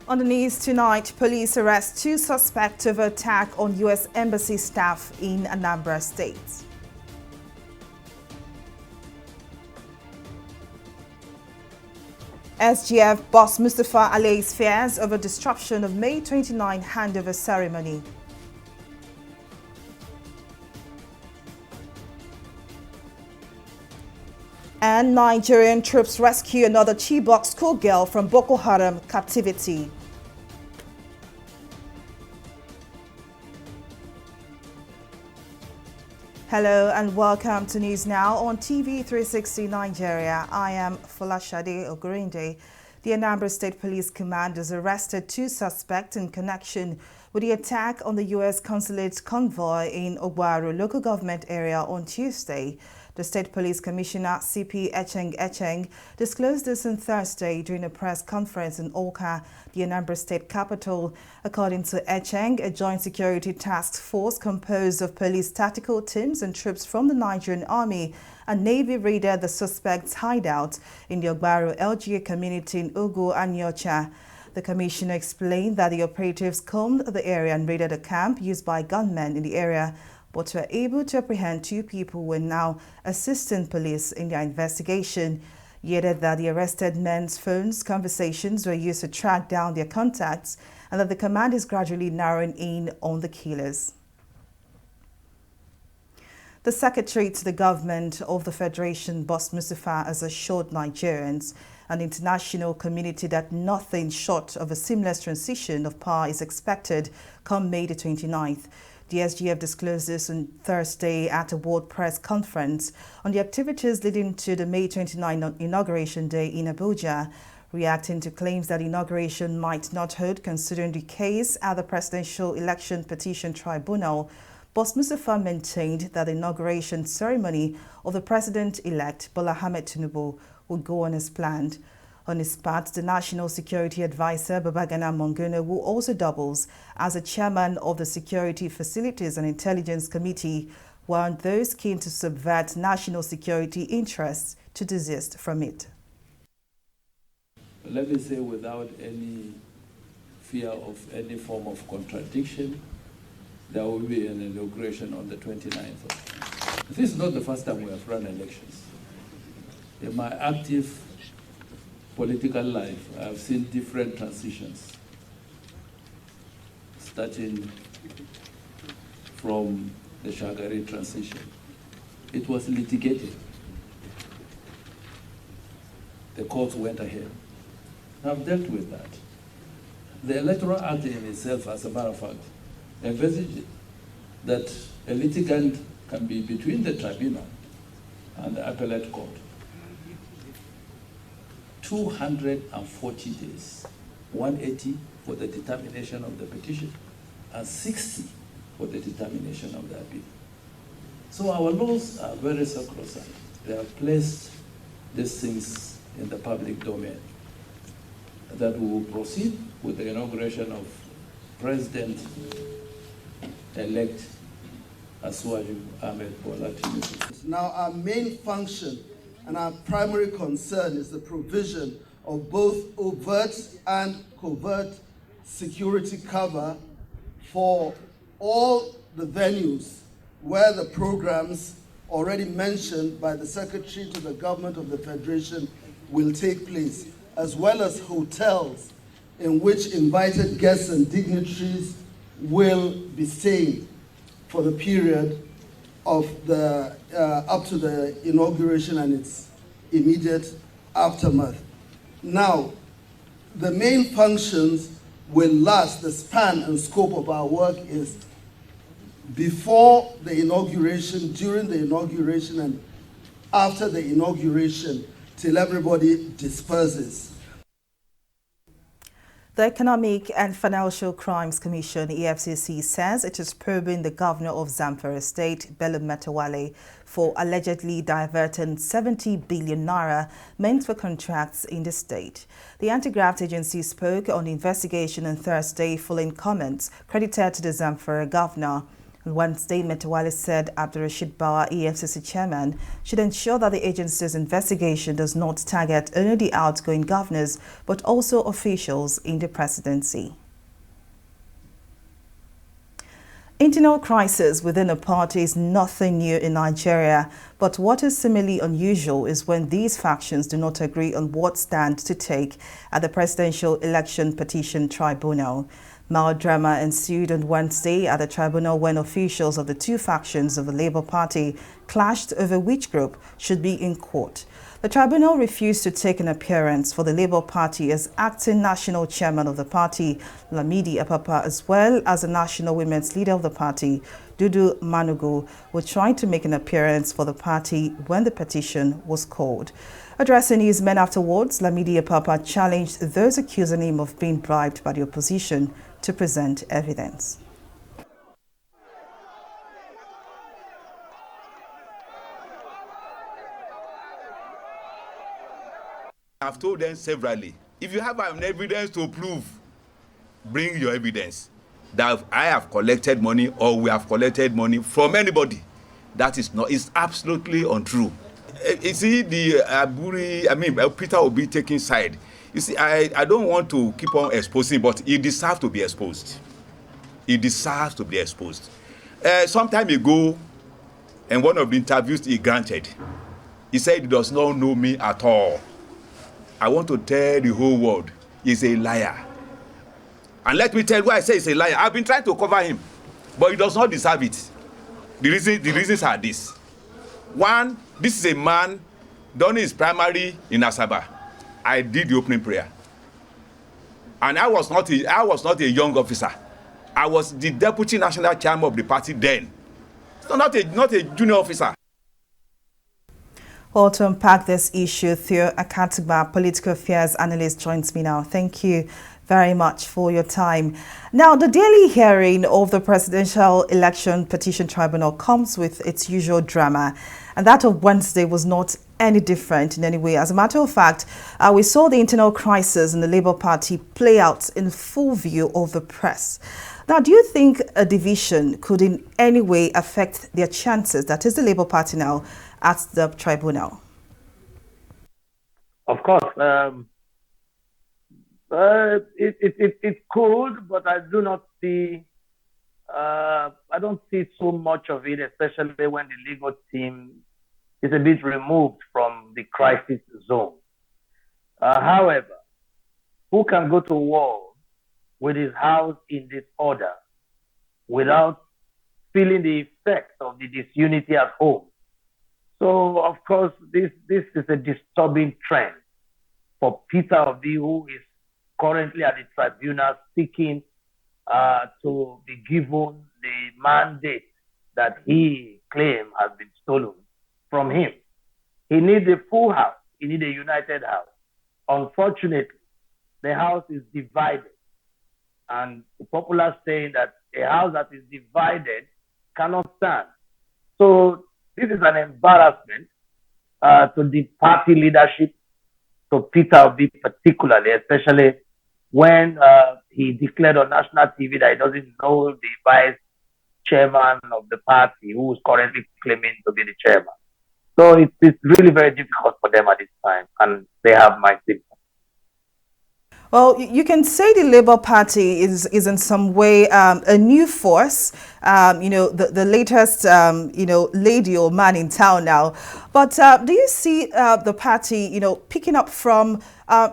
On the news tonight, police arrest 2 suspects of attack on U.S. Embassy staff in Anambra State. SGF boss Mustafa allays fears over disruption of May 29 handover ceremony. And Nigerian troops rescue another Chibok schoolgirl from Boko Haram captivity. Hello and welcome to News Now on TV 360 Nigeria. I am Folashade Ogurinde. The Anambra State Police Command has arrested 2 suspects in connection with the attack on the U.S. consulate convoy in Ogbaru local government area on Tuesday. The State Police Commissioner CP Echeng disclosed this on Thursday during a press conference in Awka, the Anambra State capital. According to Echeng, a joint security task force composed of police tactical teams and troops from the Nigerian Army and Navy raided the suspects' hideout in the Ogbaru LGA community in Ugu and Nyocha. The commissioner explained that the operatives combed the area and raided a camp used by gunmen in the area, but were able to apprehend 2 people who are now assisting police in their investigation. He added that the arrested men's phones conversations were used to track down their contacts and that the command is gradually narrowing in on the killers. The Secretary to the Government of the Federation, Boss Mustafa, has assured Nigerians and the international community that nothing short of a seamless transition of power is expected come May the 29th. The SGF disclosed this on Thursday at a World Press Conference on the activities leading to the May 29 inauguration day in Abuja, reacting to claims that inauguration might not hold considering the case at the Presidential Election Petition Tribunal. Boss Mustafa maintained that the inauguration ceremony of the President-elect Bola Ahmed Tinubu would go on as planned. On his part, the National Security Advisor Babagana Monguno, who also doubles as a chairman of the Security Facilities and Intelligence Committee, warned those keen to subvert national security interests to desist from it. Let me say, without any fear of any form of contradiction, there will be an inauguration on the 29th. This is not the first time we have run elections. In my active political life, I have seen different transitions, starting from the Shagari transition. It was litigated. The courts went ahead. I've dealt with that. The Electoral Act in itself, as a matter of fact, envisages that a litigant can be between the tribunal and the appellate court. 240 days, 180 for the determination of the petition, and 60 for the determination of the appeal. So our laws are very sacrosanct. They have placed these things in the public domain. That we will proceed with the inauguration of President-elect Asuwaju Ahmed Bola Tinubu. Now our main function and our primary concern is the provision of both overt and covert security cover for all the venues where the programs already mentioned by the Secretary to the Government of the Federation will take place, as well as hotels in which invited guests and dignitaries will be staying for the period of the up to the inauguration and its immediate aftermath. Now, the main functions will last. The span and scope of our work is before the inauguration, during the inauguration, and after the inauguration, till everybody disperses. The Economic and Financial Crimes Commission, EFCC, says it is probing the governor of Zamfara State, Bello Matawalle, for allegedly diverting 70 billion naira meant for contracts in the state. The anti-graft agency spoke on the investigation on Thursday following comments credited to the Zamfara governor. On Wednesday, Metawale said Abdurrashid Bawa, EFCC chairman, should ensure that the agency's investigation does not target only the outgoing governors, but also officials in the presidency. Internal crisis within a party is nothing new in Nigeria, but what is similarly unusual is when these factions do not agree on what stand to take at the Presidential Election Petition Tribunal. Mild drama ensued on Wednesday at the tribunal when officials of the two factions of the Labour Party clashed over which group should be in court. The tribunal refused to take an appearance for the Labour Party as acting national chairman of the party, Lamidi Apapa, as well as the national women's leader of the party, Dudu Manugo, were trying to make an appearance for the party when the petition was called. Addressing his men afterwards, Lamidi Apapa challenged those accusing him of being bribed by the opposition to present evidence. I've told them severally, if you have an evidence to prove, bring your evidence that I have collected money or we have collected money from anybody. That is not, it's absolutely untrue. You see, Peter Obi taking side. You see, I don't want to keep on exposing, but he deserves to be exposed. He deserves to be exposed. Some time ago, in one of the interviews he granted, he said he does not know me at all. I want to tell the whole world, he's a liar. And let me tell you why I say he's a liar. I've been trying to cover him, but he does not deserve it. The reasons are this. One, this is a man done his primary in Asaba. I did the opening prayer. And I was not a young officer. I was the deputy national chairman of the party then. So not a junior officer. Well, to unpack this issue, Thurs Akatigba, political affairs analyst, joins me now. Thank you very much for your time. Now, the daily hearing of the Presidential Election Petition Tribunal comes with its usual drama, and that of Wednesday was not any different in any way. As a matter of fact, we saw the internal crisis in the Labour Party play out in full view of the press. Now, do you think a division could in any way affect their chances, that is the Labour Party now, at the tribunal? Of course. It could, but I do not see, I don't see so much of it, especially when the legal team is a bit removed from the crisis zone. However, who can go to war with his house in disorder without feeling the effects of the disunity at home? So, of course, this is a disturbing trend for Peter Obi, who is currently at the tribunal seeking to be given the mandate that he claims has been stolen from him. He needs a full house. He needs a united house. Unfortunately, the house is divided. And the popular saying that a house that is divided cannot stand. So this is an embarrassment to the party leadership, to Peter Obi particularly, especially when he declared on national TV that he doesn't know the vice chairman of the party, who is currently claiming to be the chairman. So it's really very difficult for them at this time, and they have my sympathy. Well, you can say the Labour Party is in some way a new force, the latest, lady or man in town now. But do you see the party, picking up from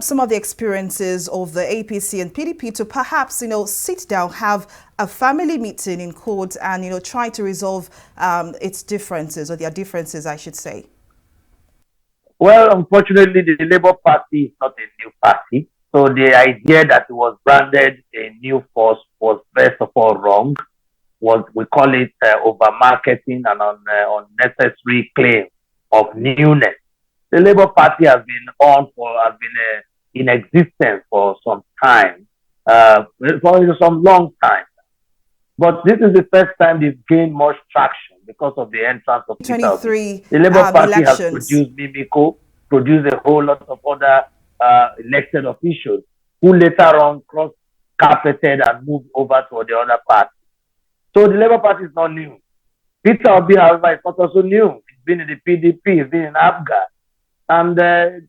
some of the experiences of the APC and PDP to perhaps, sit down, have a family meeting in court and, try to resolve its differences, or their differences, I should say? Well, unfortunately, the Labour Party is not a new party. So the idea that it was branded a new force was first of all wrong. We call it over-marketing and unnecessary claim of newness. The Labour Party has been in existence for some time, for some long time. But this is the first time they've gained much traction because of the entrance of 23 the Labour Party elections. has produced Mimiko, produced a whole lot of other elected officials who later on cross-carpeted and moved over to the other party. So the Labour Party is not new. Peter Obi, however, is not also new. He's been in the PDP, he's been in ABGA. And a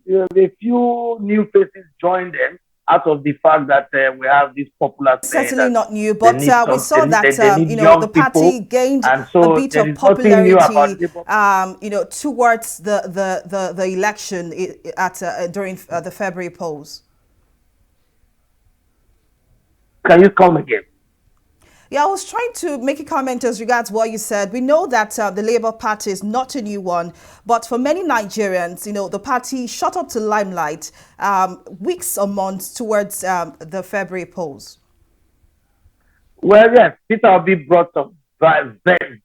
few new faces joined them out of the fact that we have this popular saying Certainly that not new, they but need we saw that they need young the people, party gained and a so bit there of is nothing new about popularity, towards the election during the February polls. Can you come again? Yeah, I was trying to make a comment as regards what you said. We know that the Labour Party is not a new one, but for many Nigerians, the party shot up to limelight weeks or months towards the February polls. Well, yes, Peter Obi brought some zest and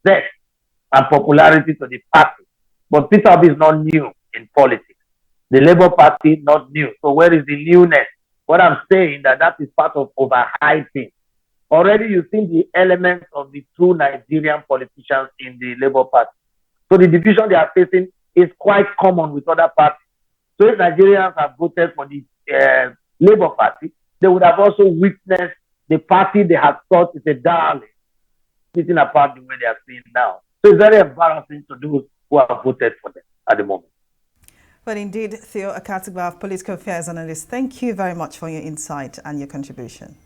popularity to the party, but Peter Obi is not new in politics. The Labour Party not new. So where is the newness? What I'm saying that is part of overhyping. Already you've seen the elements of the true Nigerian politicians in the Labour Party. So the division they are facing is quite common with other parties. So if Nigerians have voted for the Labour Party, they would have also witnessed the party they have thought is a darling, sitting apart the way they are seeing now. So it's very embarrassing to those who have voted for them at the moment. Well, indeed, Theo Akatigba, Political Affairs Analyst, thank you very much for your insight and your contribution.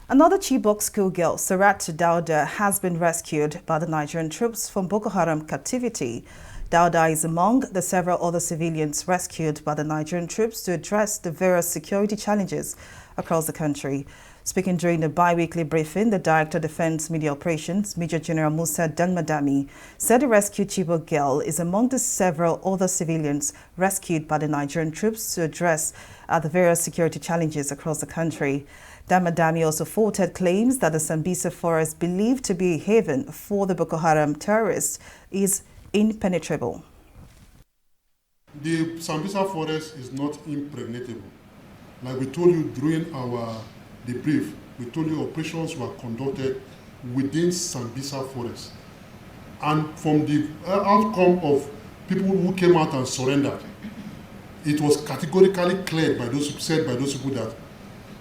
Another Chibok schoolgirl, Sarat Dauda, has been rescued by the Nigerian troops from Boko Haram captivity. Dauda is among the several other civilians rescued by the Nigerian troops to address the various security challenges across the country. Speaking during a bi-weekly briefing, the Director of Defense Media Operations, Major General Musa Danmadami, said the rescued Chibok girl is among the several other civilians rescued by the Nigerian troops to address the various security challenges across the country. Danmadami also faulted claims that the Sambisa forest, believed to be a haven for the Boko Haram terrorists, is impenetrable. The Sambisa forest is not impregnable. Like we told you during our debrief, we told you operations were conducted within Sambisa forest. And from the outcome of people who came out and surrendered, it was categorically cleared by those people that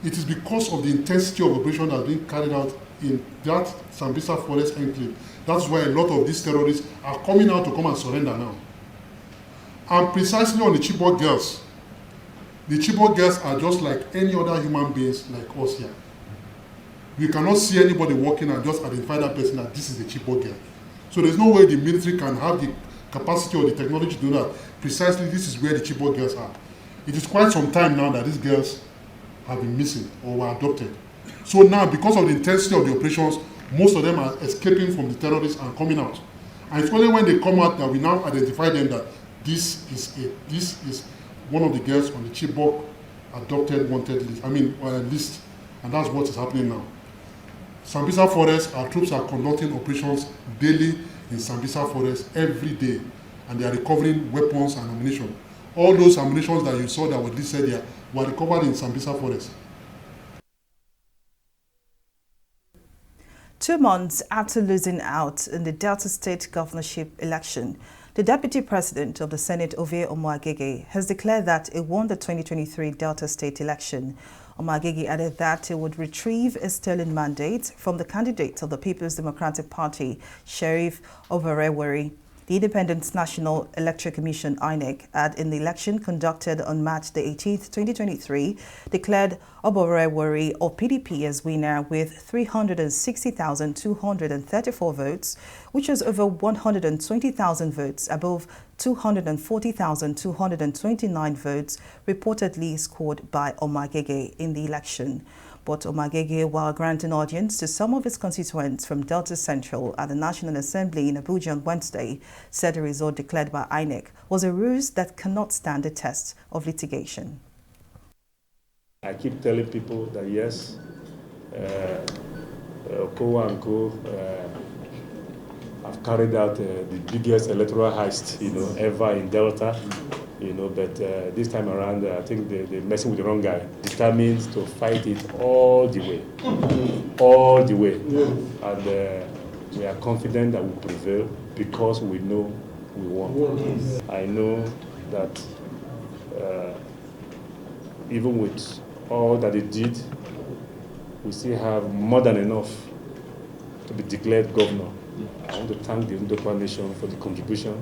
it is because of the intensity of operation that has been carried out in that Sambisa forest enclave. That's why a lot of these terrorists are coming out to come and surrender now. And precisely on the Chibok girls are just like any other human beings like us here. We cannot see anybody walking and just identify that person that this is the Chibok girl. So there's no way the military can have the capacity or the technology to do that. Precisely this is where the Chibok girls are. It is quite some time now that these girls have been missing or were adopted. So now, because of the intensity of the operations, most of them are escaping from the terrorists and coming out. And it's only when they come out that we now identify them that this is one of the girls on the Chibok adopted wanted list, and that's what is happening now. Sambisa Forest, our troops are conducting operations daily in Sambisa Forest every day, and they are recovering weapons and ammunition. All those ammunitions that you saw that were listed here were recovered in Sambisa Forest. 2 months after losing out in the Delta State governorship election, the Deputy President of the Senate, Ovie Omoagege, has declared that he won the 2023 Delta State election. Omoagege added that he would retrieve a stolen mandate from the candidate of the People's Democratic Party, Sheriff Obarewari. The Independent National Electoral Commission, INEC, in the election conducted on March the 18th, 2023, declared Obarewari of PDP as winner with 360,234 votes, which was over 120,000 votes above 240,229 votes reportedly scored by Omoagege in the election. But Omoagege, while granting audience to some of his constituents from Delta Central at the National Assembly in Abuja on Wednesday, said the result declared by INEC was a ruse that cannot stand the test of litigation. I keep telling people that yes, Co and Co have carried out the biggest electoral heist, ever in Delta. But this time around, I think they're messing with the wrong guy. Determined to fight it all the way. And we are confident that we prevail because we know we won. I know that even with all that they did, we still have more than enough to be declared governor. I want to thank the Ndokwa Nation for the contribution.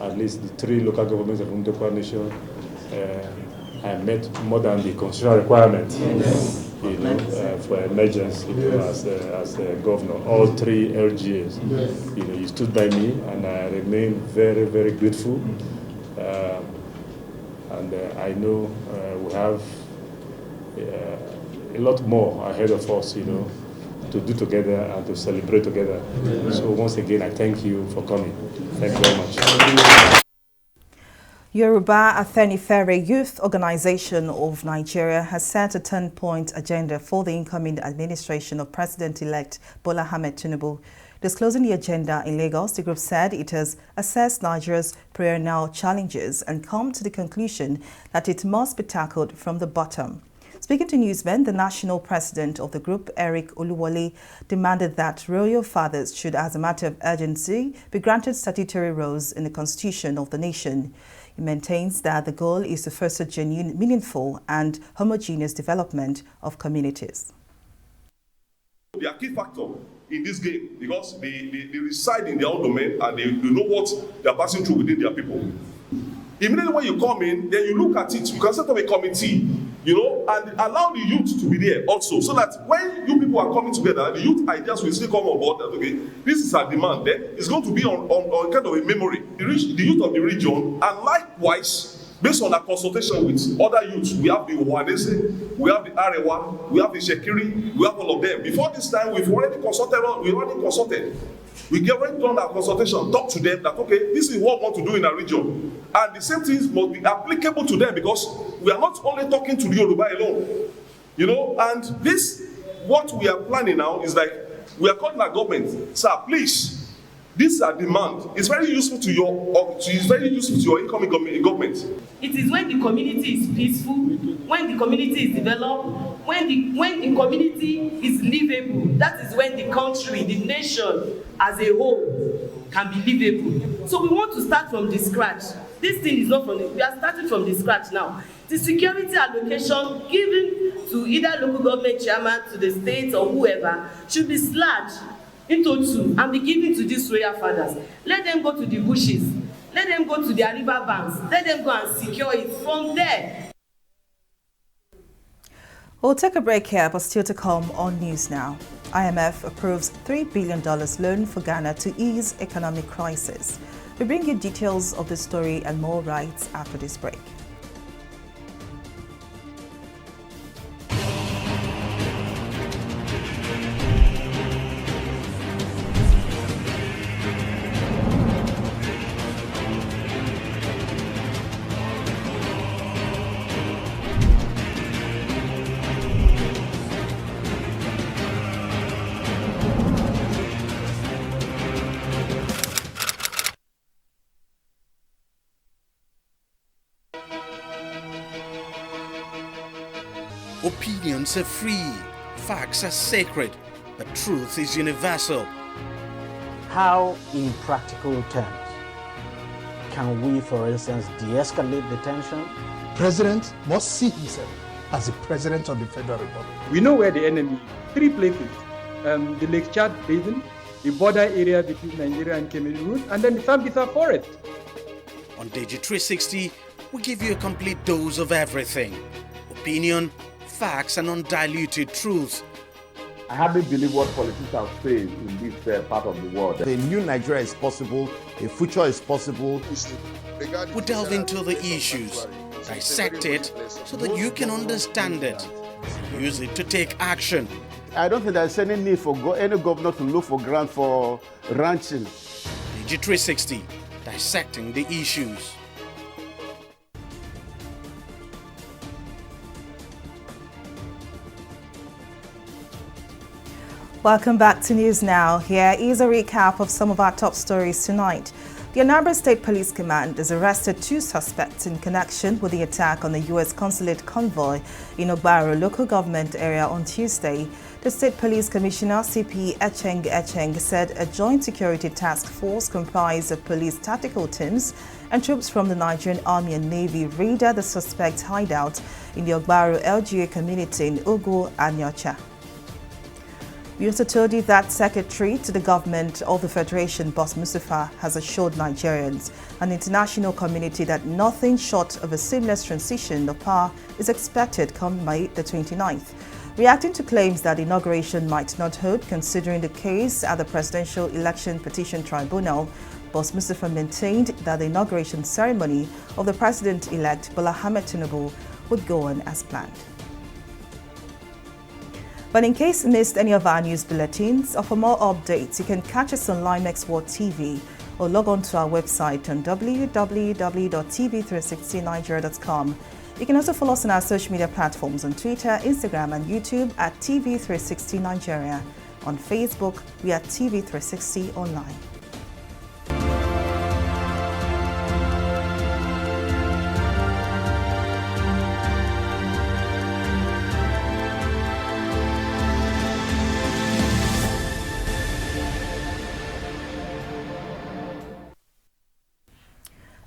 At least the 3 local governments of Ndokwa Nation I met more than the constitutional requirement, for emergency, as a governor. All 3 LGAs, you stood by me, and I remain very, very grateful. And I know we have a lot more ahead of us, to do together and to celebrate together. So once again, I thank you for coming. Thank you very much. Yoruba Afenifere Youth Organization of Nigeria has set a 10-point agenda for the incoming administration of President-elect Bola Ahmed Tinubu. Disclosing the agenda in Lagos, the group said it has assessed Nigeria's perennial challenges and come to the conclusion that it must be tackled from the bottom. Speaking to newsmen, the national president of the group, Eric Oluwole, demanded that royal fathers should, as a matter of urgency, be granted statutory roles in the constitution of the nation. He maintains that the goal is to foster genuine, meaningful and homogeneous development of communities. They are key factor in this game because they reside in their own domain and they know what they are passing through within their people. Immediately when you come in, then you look at it, you can set up a committee, and allow the youth to be there also, so that when you people are coming together, the youth ideas will still come on board that, okay, this is our demand, then it's going to be on kind of a memory. The youth of the region, and likewise, based on our consultation with other youths, we have the Owanese, we have the Arewa, we have the Shekiri, we have all of them. Before this time, we've already consulted. We already done our consultation, talk to them that, okay, this is what we want to do in our region. And the same things must be applicable to them because we are not only talking to the Yoruba alone. And this, what we are planning now is like, we are calling our government, sir, please, this is our demand. It's very useful to your incoming government. It is when the community is peaceful, when the community is developed, when the community is livable, that is when the country, the nation as a whole can be livable. So we want to start from the scratch. This thing is not we are starting from the scratch now. The security allocation given to either local government chairman, to the state or whoever, should be slashed into 2 and be given to these royal fathers. Let them go to the bushes. Let them go to their river banks. Let them go and secure it from there. We'll take a break here, but still to come on News Now. IMF approves $3 billion loan for Ghana to ease economic crisis. We bring you details of the story and more right after this break. Opinions are free, facts are sacred, but truth is universal. How, in practical terms, can we, for instance, de-escalate the tension? President must see himself as the President of the Federal Republic. We know where the enemy is. 3 places, the Lake Chad Basin, the border area between Nigeria and Cameroon, and then the Sambisa Forest. On Digi 360, we give you a complete dose of everything. Opinion, facts and undiluted truth. I hardly believe what politicians say in this part of the world. A new Nigeria is possible, a future is possible. We delve into the issues, dissect it so that you can understand it, use it to take action. I don't think there's any need for any governor to look for grant for ranching. Digi 360, dissecting the issues. Welcome back to News Now. Here is a recap of some of our top stories tonight. The Anambra State Police Command has arrested 2 suspects in connection with the attack on the U.S. consulate convoy in Ogbaro local government area on Tuesday. The State Police Commissioner, CP Echeng said a joint security task force comprised of police tactical teams and troops from the Nigerian Army and Navy raided the suspect's hideout in the Ogbaro LGA community in Ugu and Nyocha. We also told you that Secretary to the Government of the Federation, Boss Mustafa, has assured Nigerians and the international community that nothing short of a seamless transition of power is expected come May the 29th. Reacting to claims that the inauguration might not hold, considering the case at the Presidential Election Petition Tribunal, Boss Mustafa maintained that the inauguration ceremony of the President-elect Bola Ahmed Tinubu would go on as planned. But in case you missed any of our news bulletins, or for more updates, you can catch us on Limex World TV or log on to our website on www.tv360nigeria.com. You can also follow us on our social media platforms on Twitter, Instagram and YouTube at TV360 Nigeria. On Facebook, we are TV360 Online.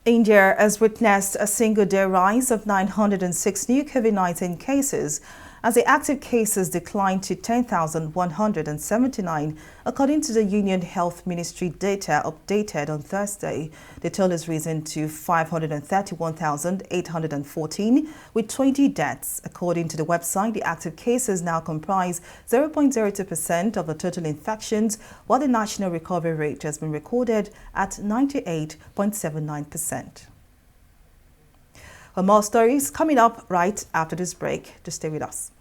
India has witnessed a single-day rise of 906 new COVID-19 cases as the active cases declined to 10,179, according to the Union Health Ministry data updated on Thursday. The total has risen to 531,814, with 20 deaths. According to the website, the active cases now comprise 0.02% of the total infections, while the national recovery rate has been recorded at 98.79%. For more stories coming up right after this break. Just stay with us.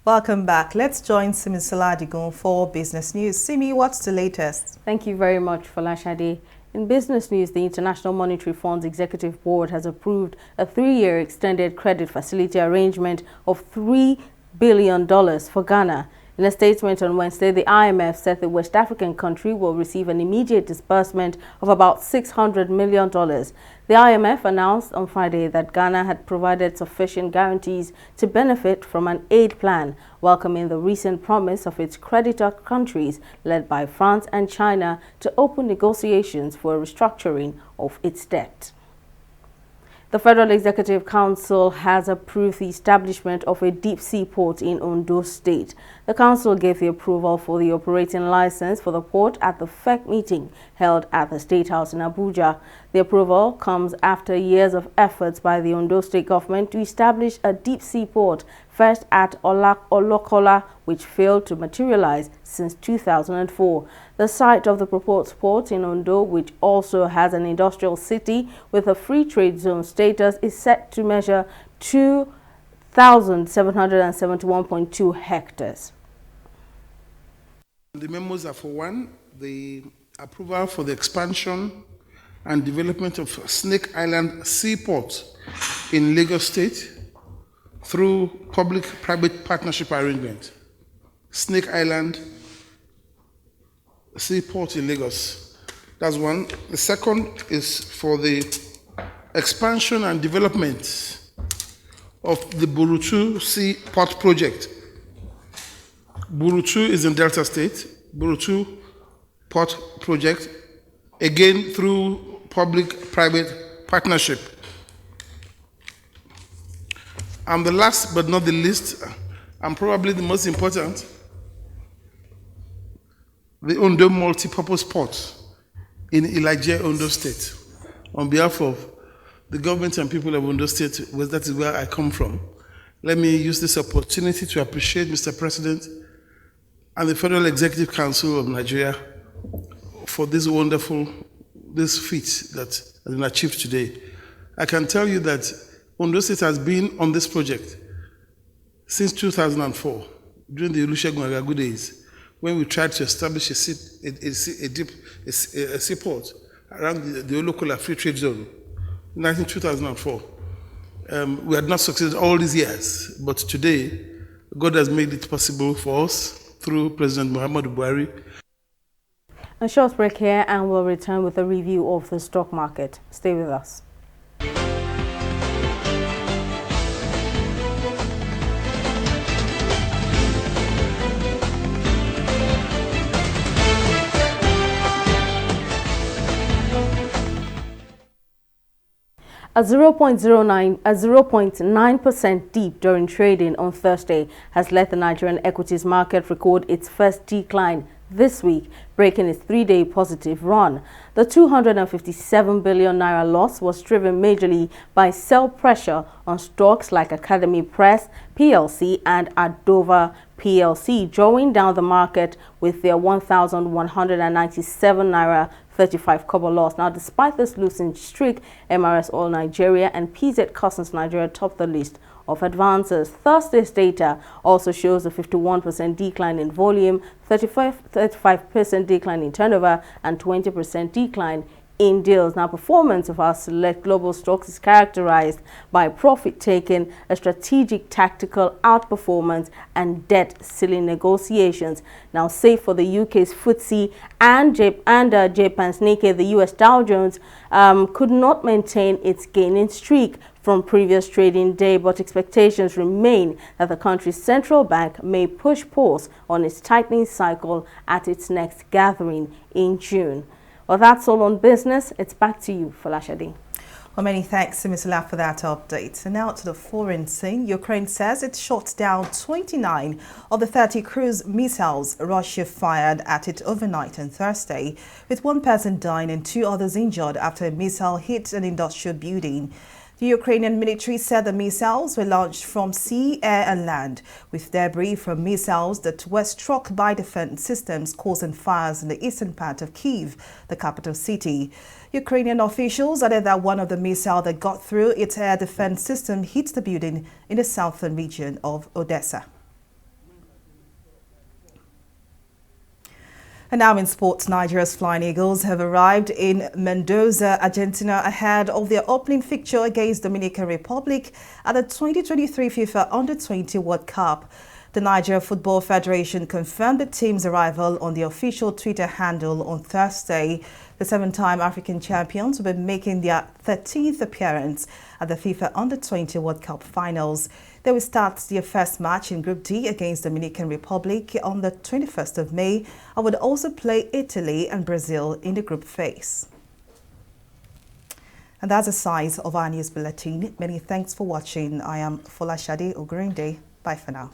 Welcome back. Let's join Simi Saladigun for business news. Simi, what's the latest? Thank you very much, Folashade. In business news, the International Monetary Fund's Executive Board has approved a 3-year extended credit facility arrangement of $3 billion for Ghana. In a statement on Wednesday, the IMF said the West African country will receive an immediate disbursement of about $600 million. The IMF announced on Friday that Ghana had provided sufficient guarantees to benefit from an aid plan, welcoming the recent promise of its creditor countries, led by France and China, to open negotiations for a restructuring of its debt. The Federal Executive Council has approved the establishment of a deep-sea port in Ondo State. The Council gave the approval for the operating license for the port at the FEC meeting held at the State House in Abuja. The approval comes after years of efforts by the Ondo State government to establish a deep-sea port, first at Olokola, which failed to materialize since 2004. The site of the proposed port in Ondo, which also has an industrial city with a free trade zone status, is set to measure 2,771.2 hectares. The memos are for one, the approval for the expansion and development of Snake Island Seaport in Lagos State through public-private partnership arrangement. Snake Island Seaport in Lagos. That's one. The second is for the expansion and development of the Burutu Seaport project. Burutu is in Delta State. Burutu Port project, again through public-private partnership. And the last but not the least, and probably the most important, the Ondo Multipurpose Port in Ilajẹ, Ondo State. On behalf of the government and people of Ondo State, because that is where I come from, let me use this opportunity to appreciate Mr. President and the Federal Executive Council of Nigeria for this feat that has been achieved today. I can tell you that Ondo State has been on this project since 2004, during the Olusegun Agagu days, when we tried to establish a seaport around the Olokola Free Trade Zone in 2004. We had not succeeded all these years, but today, God has made it possible for us through President Muhammadu Buhari. A short break here and we'll return with a review of the stock market. Stay with us. A 0.9% dip during trading on Thursday has let the Nigerian equities market record its first decline this week, breaking its three-day positive run. The 257 billion naira loss was driven majorly by sell pressure on stocks like Academy Press PLC and Adova PLC, drawing down the market with their 1,197 naira 35 kobo loss. Now, despite this losing streak, MRS Oil Nigeria and PZ Customs Nigeria topped the list of advances. Thursday's data also shows a 51% decline in volume, 35% decline in turnover, and 20% decline in deals. Now, performance of our select global stocks is characterized by profit taking, a strategic tactical outperformance, and debt ceiling negotiations. Now, save for the UK's FTSE and Japan's Nikkei, the US Dow Jones could not maintain its gaining streak from previous trading day, but expectations remain that the country's central bank may push pause on its tightening cycle at its next gathering in June. Well, that's all on business. It's back to you, Folashade. Well, many thanks to Ms. La for that update. And now to the foreign scene. Ukraine says it shot down 29 of the 30 cruise missiles Russia fired at it overnight on Thursday, with one person dying and 2 others injured after a missile hit an industrial building. The Ukrainian military said the missiles were launched from sea, air and land, with debris from missiles that were struck by defense systems causing fires in the eastern part of Kyiv, the capital city. Ukrainian officials added that one of the missiles that got through its air defense system hit the building in the southern region of Odessa. And now in sports, Nigeria's Flying Eagles have arrived in Mendoza, Argentina, ahead of their opening fixture against Dominican Republic at the 2023 FIFA Under-20 World Cup. The Nigeria Football Federation confirmed the team's arrival on the official Twitter handle on Thursday. The 7-time African champions will be making their 13th appearance at the FIFA Under-20 World Cup finals. They will start their first match in Group D against Dominican Republic on the 21st of May and would also play Italy and Brazil in the group phase. And that's the size of our news bulletin. Many thanks for watching. I am Folashade Ogurinde. Bye for now.